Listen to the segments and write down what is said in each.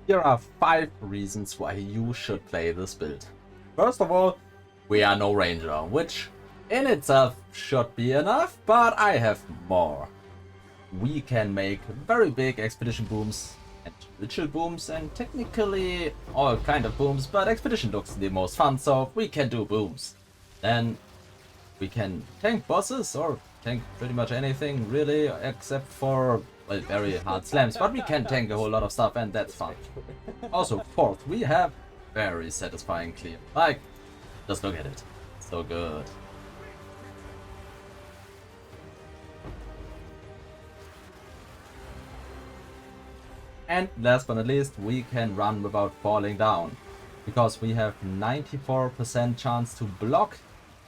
Here are 5 reasons why you should play this build. First of all, we are no ranger, which in itself should be enough, but I have more. We can make very big expedition booms and ritual booms and technically all kind of booms, but expedition looks the most fun, so we can do booms. Then we can tank bosses or tank pretty much anything really, except for well, very hard slams, but we can tank a whole lot of stuff and that's fun. Also, fourth, we have very satisfying clear. Like, just look at it. So good. And last but not least, we can run without falling down, because we have 94% chance to block,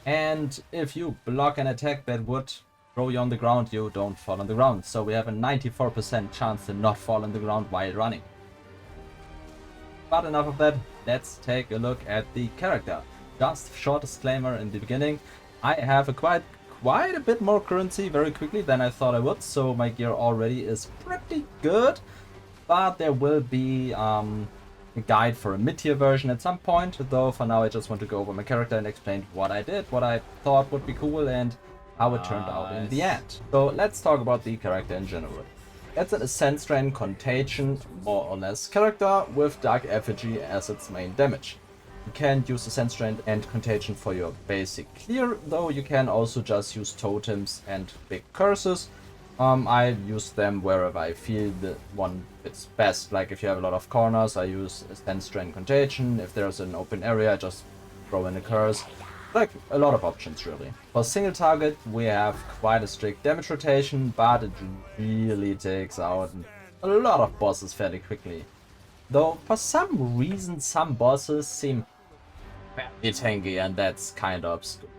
and if you block an attack that would throw you on the ground, you don't fall on the ground. So we have a 94% chance to not fall on the ground while running. But enough of that, let's take a look at the character. Just short disclaimer in the beginning, I have acquired quite a bit more currency very quickly than I thought I would, so my gear already is pretty good. But there will be a guide for a mid-tier version at some point, though for now I just want to go over my character and explain what I did, what I thought would be cool, and how it turned out in the end. So let's talk about the character in general. It's an Ascent Strain Contagion, more or less, character with Dark Effigy as its main damage. You can use Ascent Strain and Contagion for your basic clear, though you can also just use totems and big curses. I use them wherever I feel the one fits best. Like if you have a lot of corners, I use Ascent Strain Contagion. If there's an open area, I just throw in a curse. Like a lot of options really. For single target, we have quite a strict damage rotation, but it really takes out a lot of bosses fairly quickly. Though for some reason, some bosses seem very tanky, and that's kind of obscure.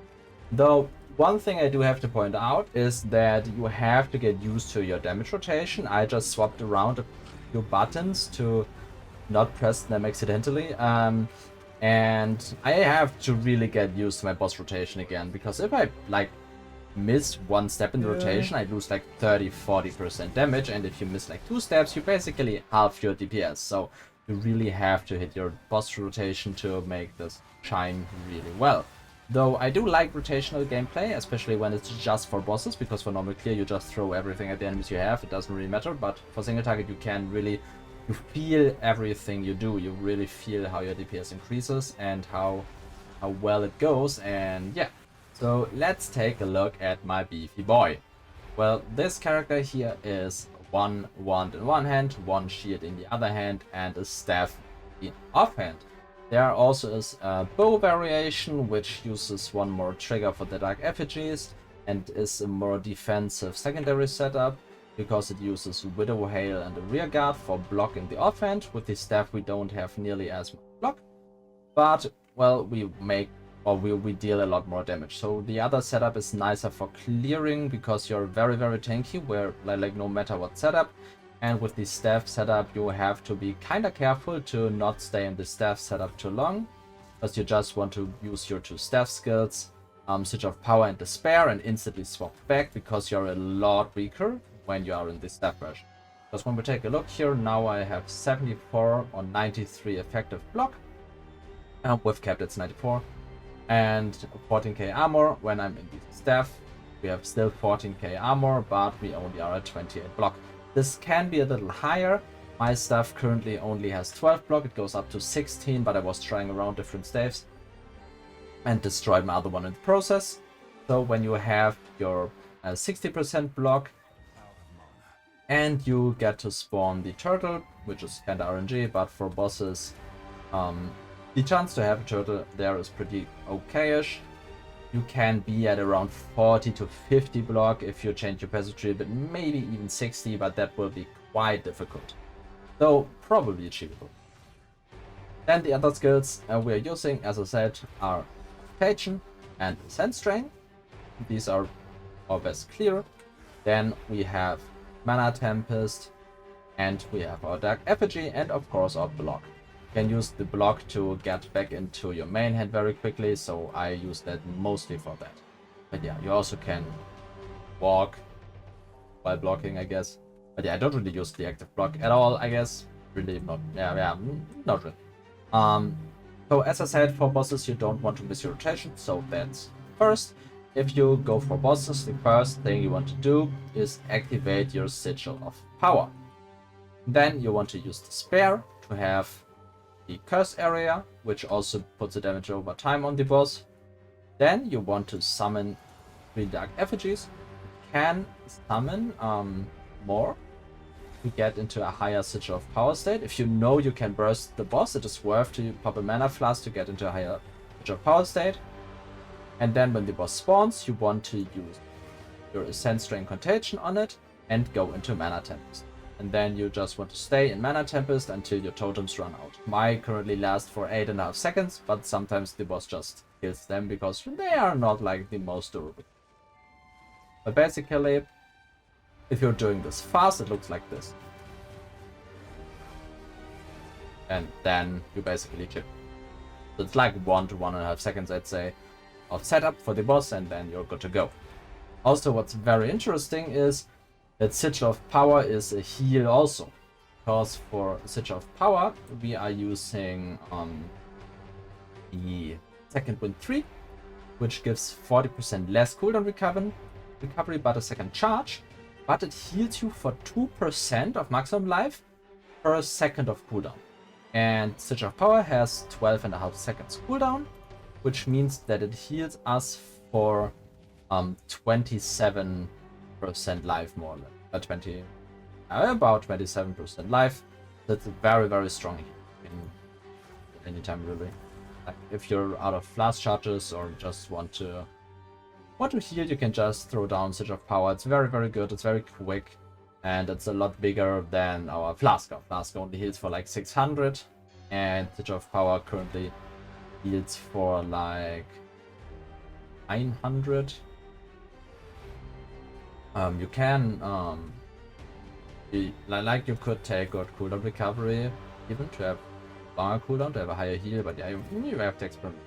Though one thing I do have to point out is that you have to get used to your damage rotation. I just swapped around a few buttons to not press them accidentally. And I have to really get used to my boss rotation again, because if I like miss one step in the rotation, I lose like 30-40% damage, and if you miss like 2 steps, you basically half your DPS. So you really have to hit your boss rotation to make this shine really well. Though I do like rotational gameplay, especially when it's just for bosses, because for normal clear you just throw everything at the enemies you have, it doesn't really matter, but for single target you can really, you feel everything you do, you really feel how your DPS increases and how well it goes, and yeah. So let's take a look at my beefy boy. Well, this character here is one wand in one hand, one shield in the other hand, and a staff in offhand. There also is a bow variation, which uses one more trigger for the Dark Effigies and is a more defensive secondary setup, because it uses Widow Hail and a rear guard for block in the offhand. With the staff we don't have nearly as much block, but well, we deal a lot more damage. So the other setup is nicer for clearing, because you're very tanky, where like no matter what setup. And with the staff setup you have to be kinda careful to not stay in the staff setup too long, because you just want to use your 2 staff skills, Switch of Power and Despair, and instantly swap back, because you're a lot weaker when you are in the staff version. Because when we take a look here, now I have 74 or 93 effective block, with capped it's 94, and 14k armor. When I'm in the staff, we have still 14k armor, but we only are at 28 block. This can be a little higher. My stuff currently only has 12 block, it goes up to 16, but I was trying around different staves and destroyed my other one in the process. So when you have your 60% block and you get to spawn the turtle, which is kinda RNG, but for bosses the chance to have a turtle there is pretty okay-ish. You can be at around 40 to 50 block if you change your pageantry, but maybe even 60, but that will be quite difficult. Though probably achievable. Then the other skills we are using, as I said, are Contagion and Ascent Strain. These are our best clear. Then we have Mana Tempest, and we have our Dark Effigy, and of course our block. You can use the block to get back into your main hand very quickly, so I use that mostly for that. But yeah, you also can walk while blocking, I guess. But yeah, I don't really use the active block at all, I guess. really not. Yeah, not really. So as I said, for bosses you don't want to miss your rotation, so that's first. If you go for bosses, the first thing you want to do is activate your Sigil of Power. Then you want to use the spare to have the curse area, which also puts the damage over time on the boss. Then you want to summon 3 Dark Effigies. You can summon more to get into a higher Sigil of Power state. If you know you can burst the boss, it is worth to pop a mana flask to get into a higher Sigil of Power state. And then when the boss spawns, you want to use your Ascent Strain Contagion on it and go into Mana Tempest. And then you just want to stay in Mana Tempest until your totems run out. Mine currently last for 8.5 seconds, but sometimes the boss just kills them because they are not like the most durable. But basically, if you're doing this fast, it looks like this. And then you basically chip. So it's like 1 to 1.5 seconds, I'd say, of setup for the boss, and then you're good to go. Also, what's very interesting is that Sigil of Power is a heal also. Because for Sigil of Power, we are using the second wind 3, which gives 40% less cooldown recovery, but a second charge. But it heals you for 2% of maximum life per second of cooldown. And Sigil of Power has 12.5 seconds cooldown, which means that it heals us for 27% life more or less. About 27% life. That's very, very strong in anytime really. Like if you're out of flask charges or just want to heal, you can just throw down Sigil of Power. It's very, very good. It's very quick, and it's a lot bigger than our Flask. Our Flask only heals for like 600, and Sigil of Power currently heals for like 900. You can like you could take good cooldown recovery even to have longer cooldown to have a higher heal, but yeah, you have to experiment.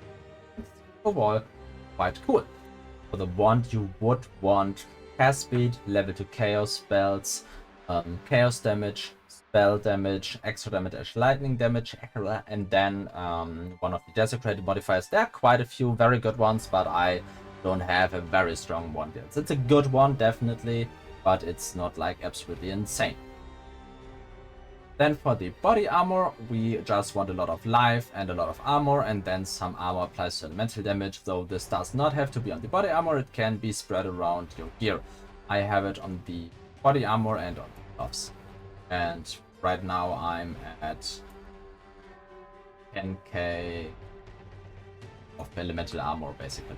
It's overall quite cool. For the wand, you would want cast speed, level 2 chaos spells, chaos damage, spell damage, extra damage, lightning damage, and then one of the desecrated modifiers. There are quite a few very good ones, but I don't have a very strong one yet. It's a good one, definitely, but it's not like absolutely insane. Then for the body armor, we just want a lot of life and a lot of armor, and then some armor applies to elemental damage, though this does not have to be on the body armor, it can be spread around your gear. I have it on the body armor and on the gloves. And right now I'm at 10k of elemental armor, basically.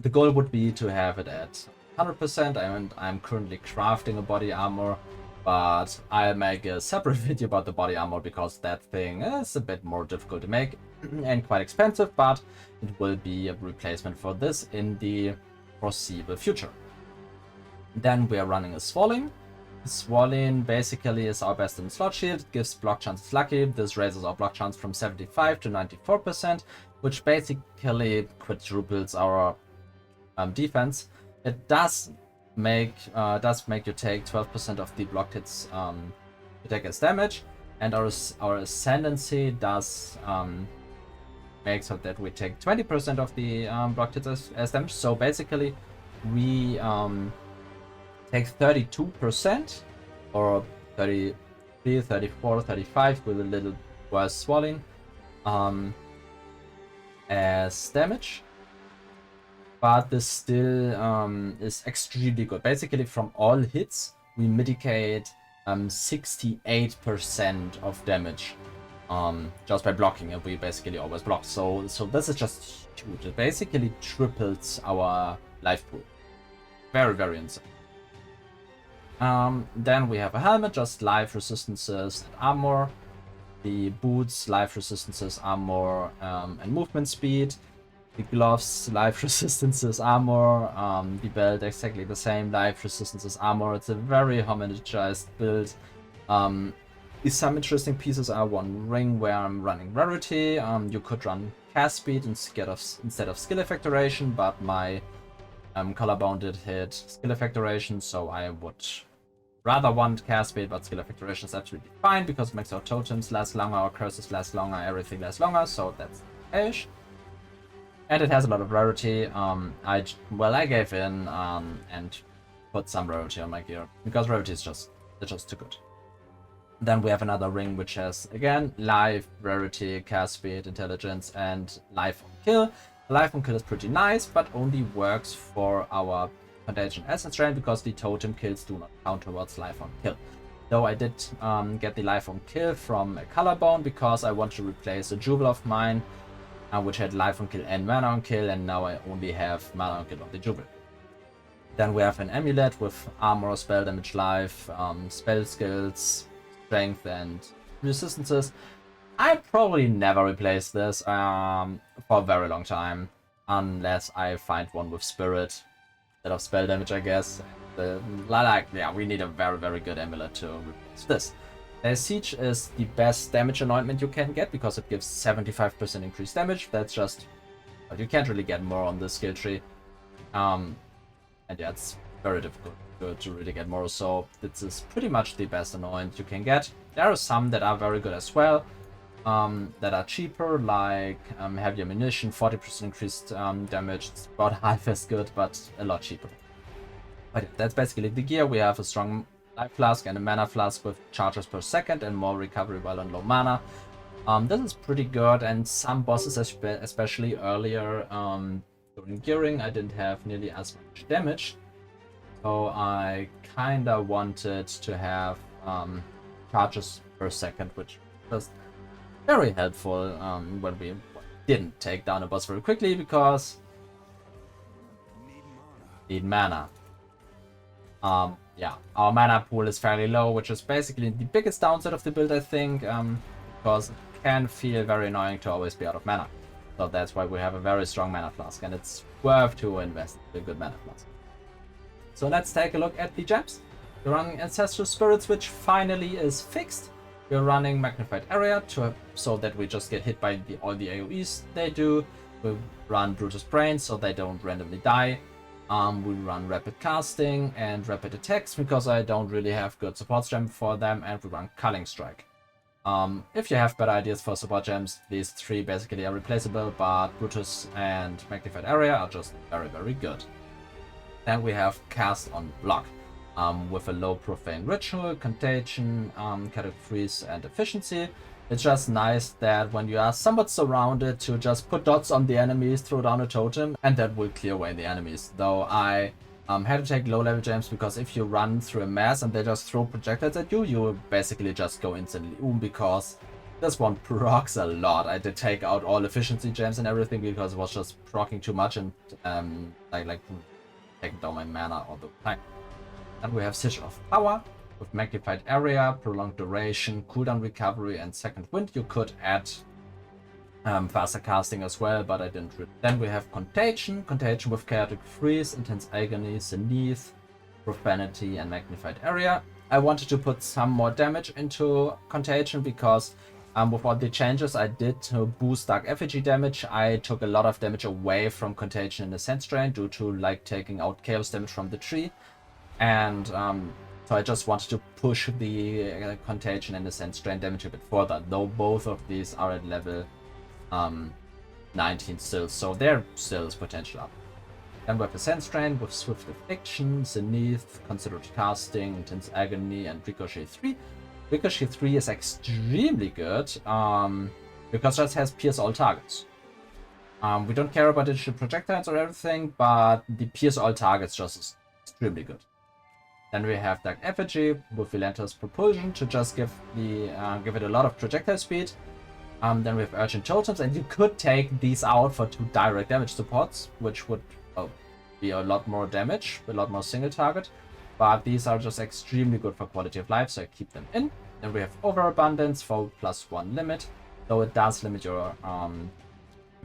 The goal would be to have it at 100%, and I'm currently crafting a body armor, but I'll make a separate video about the body armor because that thing is a bit more difficult to make and quite expensive, but it will be a replacement for this in the foreseeable future. Then we are running a Swalling. Swalling basically is our best in slot shield. It gives block chances lucky. This raises our block chance from 75 to 94%, which basically quadruples our defense. It does make you take 12% of the blocked hits attack as damage, and our ascendancy does make so that we take 20% of the blocked hits as damage. So basically we take 32% or 33, 34, 35 with a little worse swallowing as damage. But this still is extremely good. Basically, from all hits, we mitigate 68% of damage just by blocking, and we basically always block. So this is just huge. It basically triples our life pool. Very, very insane. Then we have a helmet, just life resistances and armor. The boots, life resistances, armor, and movement speed. The gloves, life resistances, armor. The belt, exactly the same, life resistances, armor. It's a very homogenized build. Some interesting pieces are one ring where I'm running rarity. You could run cast speed instead of skill effect duration, but my color bound did hit skill effect duration, so I would rather want cast speed, but skill effectuation is absolutely fine because it makes our totems last longer, our curses last longer, everything lasts longer, so that's ish. And it has a lot of rarity. I gave in and put some rarity on my gear because rarity is just too good. Then we have another ring which has again life, rarity, cast speed, intelligence, and life on kill. Life on kill is pretty nice, but only works for our Contagion Essence Strain because the totem kills do not count towards life on kill. Though I did get the life on kill from a Collarbone because I want to replace a Jewel of mine, which had life on kill and mana on kill, and now I only have mana on kill on the Jewel. Then we have an amulet with armor, spell damage, life, spell skills, strength, and resistances. I probably never replace this for a very long time, unless I find one with spirit instead of spell damage, I guess. We need a very, very good amulet to replace this. Siege is the best damage anointment you can get because it gives 75% increased damage. That's just, you can't really get more on this skill tree. And yeah, it's very difficult to really get more, so this is pretty much the best anoint you can get. There are some that are very good as well, that are cheaper, like heavy ammunition, 40% increased damage. It's about half as good, but a lot cheaper. But yeah, that's basically the gear. We have a strong life flask and a mana flask with charges per second and more recovery while on low mana. This is pretty good, and some bosses, especially earlier during gearing, I didn't have nearly as much damage. So I kinda wanted to have charges per second, which was very helpful when we didn't take down a boss very quickly because need mana. Yeah, our mana pool is fairly low, which is basically the biggest downside of the build, I think, because it can feel very annoying to always be out of mana. So that's why we have a very strong mana flask, and it's worth to invest in a good mana flask. So let's take a look at the gems. We're running Ancestral Spirits, which finally is fixed. We're running Magnified Area so that we just get hit by all the AoEs they do. We run Brutus Brain so they don't randomly die. We run Rapid Casting and Rapid Attacks because I don't really have good support gem for them, and we run Culling Strike. If you have better ideas for support gems, these three basically are replaceable, but Brutus and Magnified Area are just very, very good. Then we have Cast on Block with a low Profane Ritual, Contagion, Chaotic Freeze, and Efficiency. It's just nice that when you are somewhat surrounded to just put dots on the enemies, throw down a totem, and that will clear away the enemies. Though I had to take low level gems because if you run through a mass and they just throw projectiles at you, you will basically just go instantly because this one procs a lot. I did take out all efficiency gems and everything because it was just proccing too much and like taking down my mana all the time. And we have Sigil of Power with Magnified Area, Prolonged Duration, Cooldown Recovery, and Second Wind. You could add faster casting as well, but I didn't really. Then we have Contagion with Chaotic Freeze, Intense Agony, Zenith, Profanity, and Magnified Area. I wanted to put some more damage into Contagion because with all the changes I did to boost Dark Effigy damage, I took a lot of damage away from Contagion in the Sense Drain due to like taking out Chaos damage from the tree. And so I just wanted to push the Contagion and the Sense Drain damage a bit further, though both of these are at level 19 still, so there still is potential up. Then we have the Sense Drain with Swift Affliction, Zenith, Considered Casting, Intense Agony, and Ricochet 3. Ricochet 3 is extremely good because it has Pierce all targets. We don't care about digital projectiles or everything, but the Pierce all targets just is extremely good. Then we have Dark Effigy with Relentless Propulsion to just give it a lot of projectile speed. Then we have Urgent Totems, and you could take these out for 2 direct damage supports, which would be a lot more damage, a lot more single target. But these are just extremely good for quality of life, so I keep them in. Then we have Overabundance for +1 limit, though it does limit your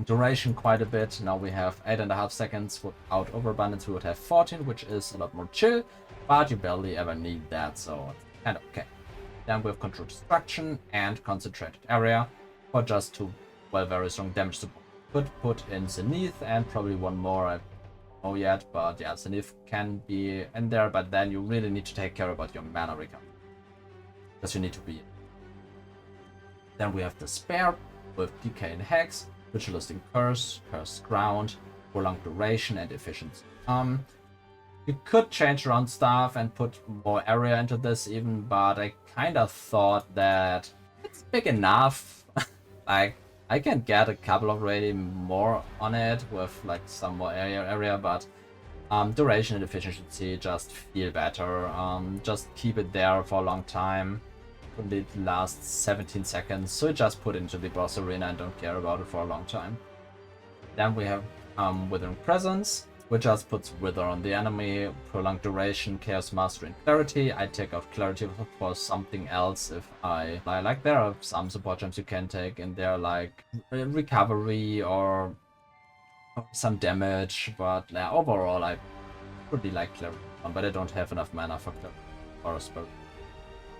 duration quite a bit. Now we have 8.5 seconds. Without Overabundance we would have 14, which is a lot more chill, but you barely ever need that, so it's kind of okay. Then we have Control Destruction and Concentrated Area for just 2 very strong damage support. Could put in Zenith and probably one more. I know yet, but yeah, Zenith can be in there, but then you really need to take care about your mana recovery. Because you need to be. Then we have the Spare with Decay and Hex, Ritualistic Curse, Cursed Ground, Prolonged Duration, and Efficiency. You could change around stuff and put more area into this even, but I kind of thought that it's big enough. Like, I can get a couple of really more on it with like some more area, but duration and efficiency just feel better. Just keep it there for a long time. It lasts 17 seconds, so just put it into the boss arena and don't care about it for a long time. Then we have Withering Presence, which just puts Wither on the enemy, Prolonged Duration, Chaos Mastery, and Clarity. I take off Clarity for something else if I like. There are some support gems you can take in there, like Recovery or some damage, but overall I pretty like Clarity, but I don't have enough mana for Clarity or a Spirit.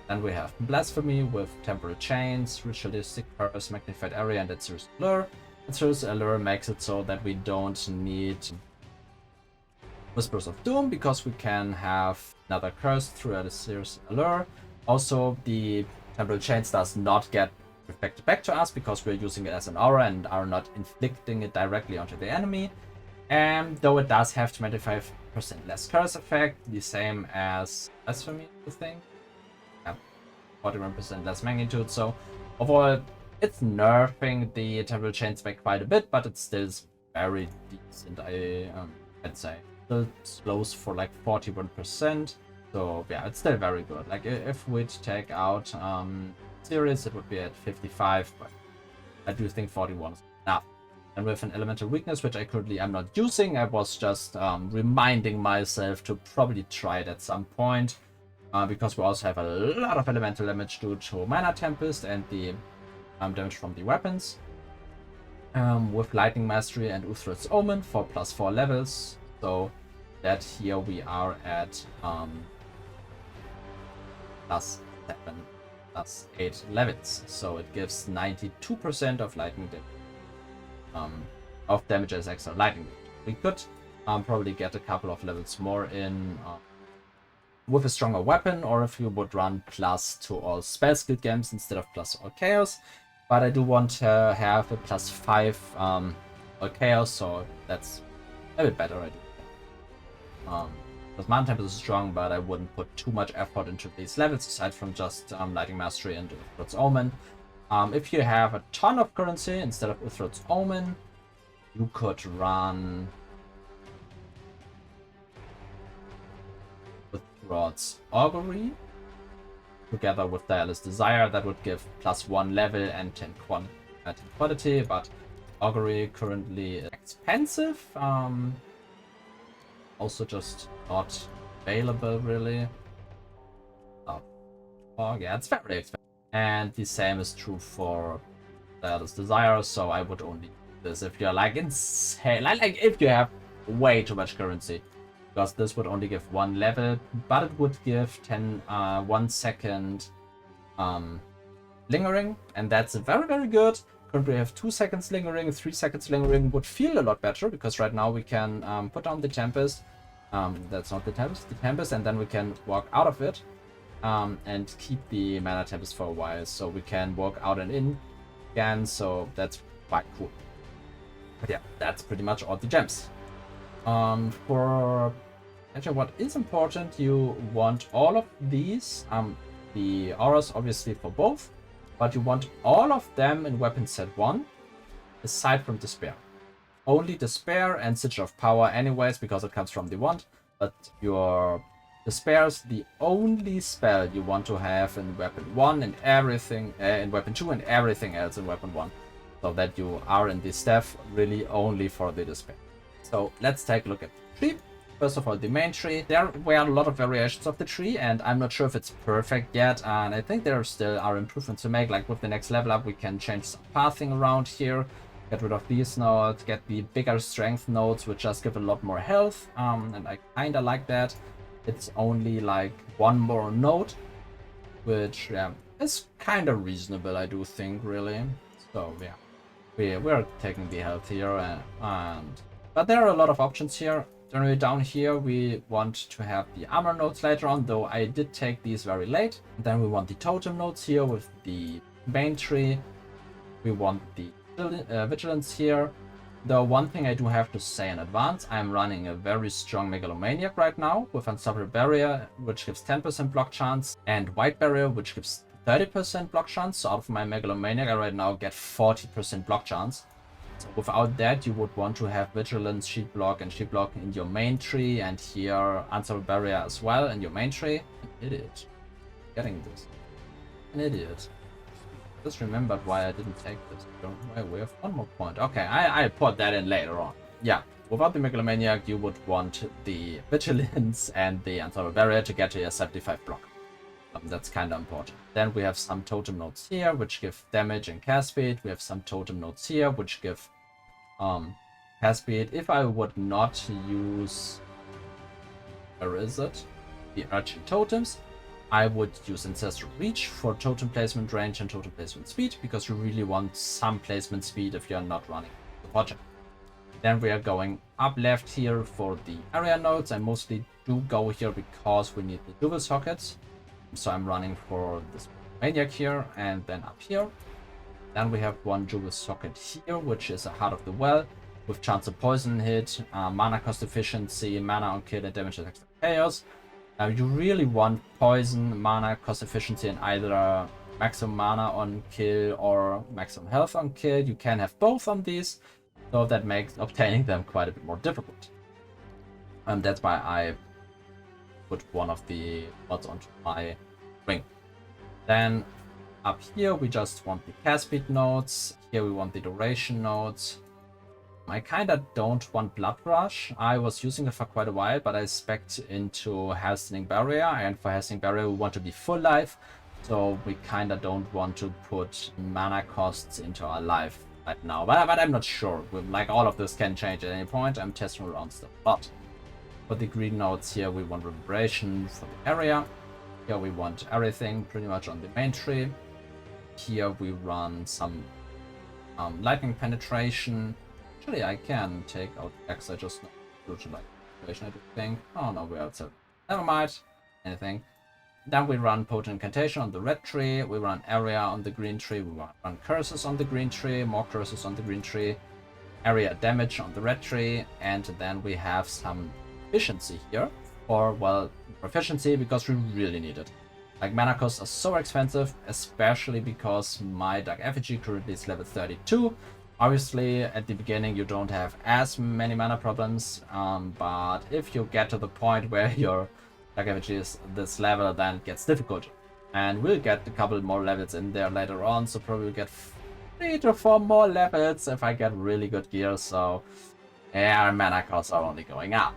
Then we have Blasphemy with Temporal Chains, Ritualistic Curse, Magnified Area, and Aether's Allure. Aether's Allure makes it so that we don't need Whispers of Doom, because we can have another curse through Aether's Allure. Also, the Temporal Chains does not get reflected back to us because we're using it as an aura and are not inflicting it directly onto the enemy. And though it does have 25% less curse effect, the same as Blasphemy, I think. 41% less magnitude, so overall it's nerfing the Temporal Chains by quite a bit, but it still is very decent, I'd say. Still slows for like 41%, so yeah, it's still very good. Like if we'd take out series, it would be at 55, but I do think 41 is enough. And with an elemental weakness, which I currently am not using, I was just reminding myself to probably try it at some point. Because we also have a lot of elemental damage due to Mana Tempest and the damage from the weapons. With Lightning Mastery and Uthred's Omen for +4 levels. So that here we are at +7, +8 levels. So it gives 92% of lightning damage. Of damage as extra lightning damage. We could probably get a couple of levels more in with a stronger weapon, or if you would run plus to all spell skill gems instead of plus all chaos. But I do want to have a +5 all chaos, so that's a bit better, I do think. Because Mana Tempest is strong, but I wouldn't put too much effort into these levels aside from just Lightning Mastery and Uthred's Omen. If you have a ton of currency instead of Uthred's Omen, you could run Rod's Augury together with Direless Desire. That would give +1 level and 10 quantity, but Augury currently is expensive. Also just not available really. Oh yeah, it's very expensive. And the same is true for Direless Desire, so I would only do this if you're like insane, like if you have way too much currency. Because this would only give 1 level, but it would give 1 second lingering, and that's very, very good. Currently we have 2 seconds lingering, 3 seconds lingering would feel a lot better, because right now we can put down the Tempest. That's not the Tempest, and then we can walk out of it and keep the Mana Tempest for a while, so we can walk out and in again, so that's quite cool. But yeah, that's pretty much all the gems. For actually what is important, you want all of these, the auras obviously for both, but you want all of them in weapon set 1, aside from Despair. Only Despair and Sigil of Power anyways, because it comes from the wand, but your Despair is the only spell you want to have in weapon 1 and everything in weapon 2 and everything else in weapon 1, so that you are in the staff really only for the Despair. So let's take a look at the tree. First of all, the main tree. There were a lot of variations of the tree, and I'm not sure if it's perfect yet, and I think there still are improvements to make. Like with the next level up, we can change some pathing around here, get rid of these nodes, get the bigger strength nodes, which just give a lot more health, and I kinda like that. It's only like 1 more node, which is kinda reasonable, I do think, really. So yeah, we're taking the health here, but there are a lot of options here. Generally down here we want to have the armor nodes later on, though I did take these very late. Then we want the totem nodes here with the main tree. We want the vigilance here. The one thing I do have to say in advance, I'm running a very strong Megalomaniac right now with Unstoppable Barrier, which gives 10% block chance, and White Barrier, which gives 30% block chance. So out of my Megalomaniac, I right now get 40% block chance. So without that, you would want to have Vigilance, Shield Block, and Shield Block in your main tree, and here Unstoppable Barrier as well in your main tree. An idiot. Getting this. An idiot. Just remembered why I didn't take this. We have one more point. Okay, I put that in later on. Yeah, without the Megalomaniac, you would want the Vigilance and the Unstoppable Barrier to get to your 75 block. That's kind of important. Then we have some totem nodes here, which give damage and cast speed. We have some totem nodes here, which give cast speed. If I would not use... Where is it? The Urchin Totems, I would use Ancestral Reach for totem placement range and totem placement speed, because you really want some placement speed if you're not running the project. Then we are going up left here for the area nodes. I mostly do go here because we need the dual sockets. So I'm running for this Maniac here and then up here. Then we have one dual socket here, which is a Heart of the Well with chance of poison hit, mana cost efficiency, mana on kill, and damage attacks chaos. Now you really want poison, mana cost efficiency, and either maximum mana on kill or maximum health on kill. You can have both on these, so that makes obtaining them quite a bit more difficult. And that's why I put one of the mods onto my ring. Then up here we just want the cast speed nodes. Here we want the duration nodes. I kinda don't want Blood Rush. I was using it for quite a while, but I spec'd into Hastening Barrier, and for Hastening Barrier we want to be full life, so we kinda don't want to put mana costs into our life right now. But I'm not sure. Like, all of this can change at any point. I'm testing around stuff. But for the green nodes here, we want Reverberation for the area. Here we want everything pretty much on the main tree. Here we run some lightning penetration. Actually, I can take out Exile, just not Lightning penetration, I do think. Oh no, we're outside. Never mind. Anything. Then we run Potent Incantation on the red tree. We run Area on the green tree. We run Curses on the green tree. More Curses on the green tree. Area Damage on the red tree. And then we have some efficiency here, or well, proficiency, because we really need it. Like, mana costs are so expensive, especially because my Dark Effigy currently is level 32. Obviously at the beginning you don't have as many mana problems, but if you get to the point where your Dark Effigy is this level, then it gets difficult. And we'll get a couple more levels in there later on, so probably get 3 to 4 more levels if I get really good gear. So yeah, our mana costs are only going up.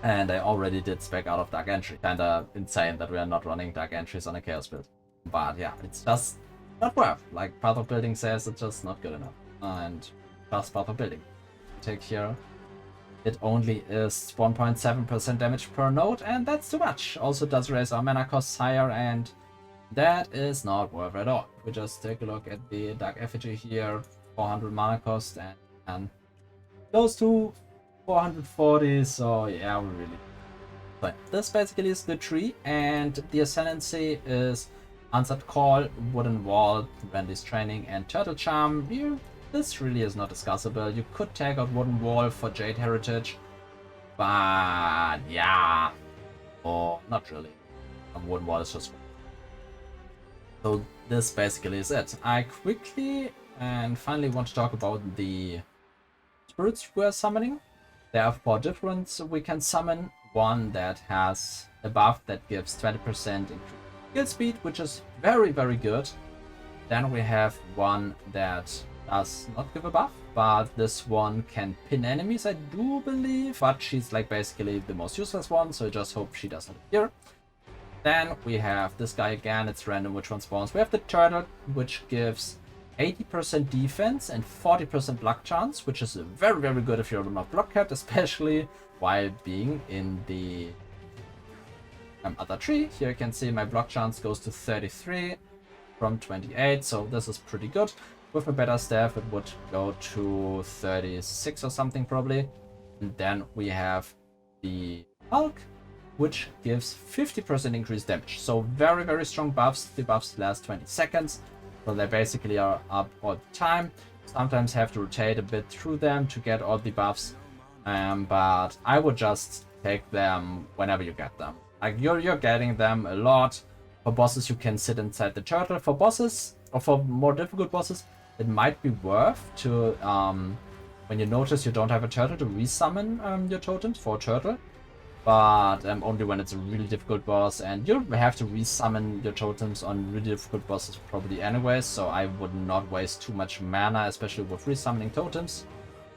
And I already did spec out of Dark Entry. Kinda insane that we are not running Dark Entries on a Chaos build. But yeah, it's just not worth. Like, Path of Building says it's just not good enough. And just Path of Building. Take here. It only is 1.7% damage per node, and that's too much. Also does raise our mana costs higher, and that is not worth it at all. We just take a look at the Dark Effigy here. 400 mana cost and close to 440, so yeah, we really... But this basically is the tree, and the Ascendancy is Answered Call, Wooden Wall, Randy's Training, and Turtle Charm. This really is not discussable. You could take out Wooden Wall for Jade Heritage, but yeah, or not really. Wooden Wall is just... So this basically is it. I quickly and finally want to talk about the spirits we're summoning. There are 4 different we can summon. One that has a buff that gives 20% increased skill speed, which is very, very good. Then we have one that does not give a buff, but this one can pin enemies, I do believe. But she's like basically the most useless one, so I just hope she doesn't appear. Then we have this guy again, it's random which one spawns. We have the turtle, which gives 80% defense and 40% block chance, which is very, very good if you're not block capped, especially while being in the other tree. Here you can see my block chance goes to 33 from 28, so this is pretty good. With a better staff it would go to 36 or something probably. And then we have the bulk, which gives 50% increased damage. So very, very strong buffs. The buffs last 20 seconds. So they basically are up all the time. Sometimes have to rotate a bit through them to get all the buffs. But I would just take them whenever you get them. Like you're getting them a lot. For bosses, you can sit inside the turtle. For bosses, or for more difficult bosses, it might be worth to, when you notice you don't have a turtle, to resummon your totems for a turtle. But only when it's a really difficult boss, and you have to resummon your totems on really difficult bosses probably anyways, so I would not waste too much mana, especially with resummoning totems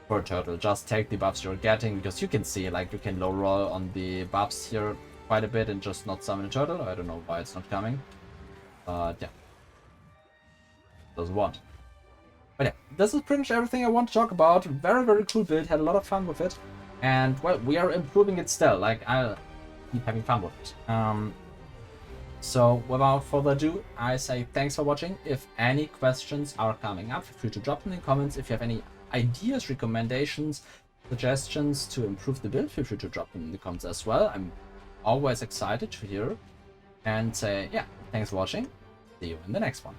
for a turtle. Just take the buffs you're getting, because you can see, like, you can low roll on the buffs here quite a bit and just not summon a turtle. I don't know why it's not coming, but yeah, doesn't want. But yeah, this is pretty much everything I want to talk about. Very, very cool build, had a lot of fun with it. And, well, we are improving it still. Like, I'll keep having fun with it. So, without further ado, I say thanks for watching. If any questions are coming up, feel free to drop them in the comments. If you have any ideas, recommendations, suggestions to improve the build, feel free to drop them in the comments as well. I'm always excited to hear. And say, yeah, thanks for watching. See you in the next one.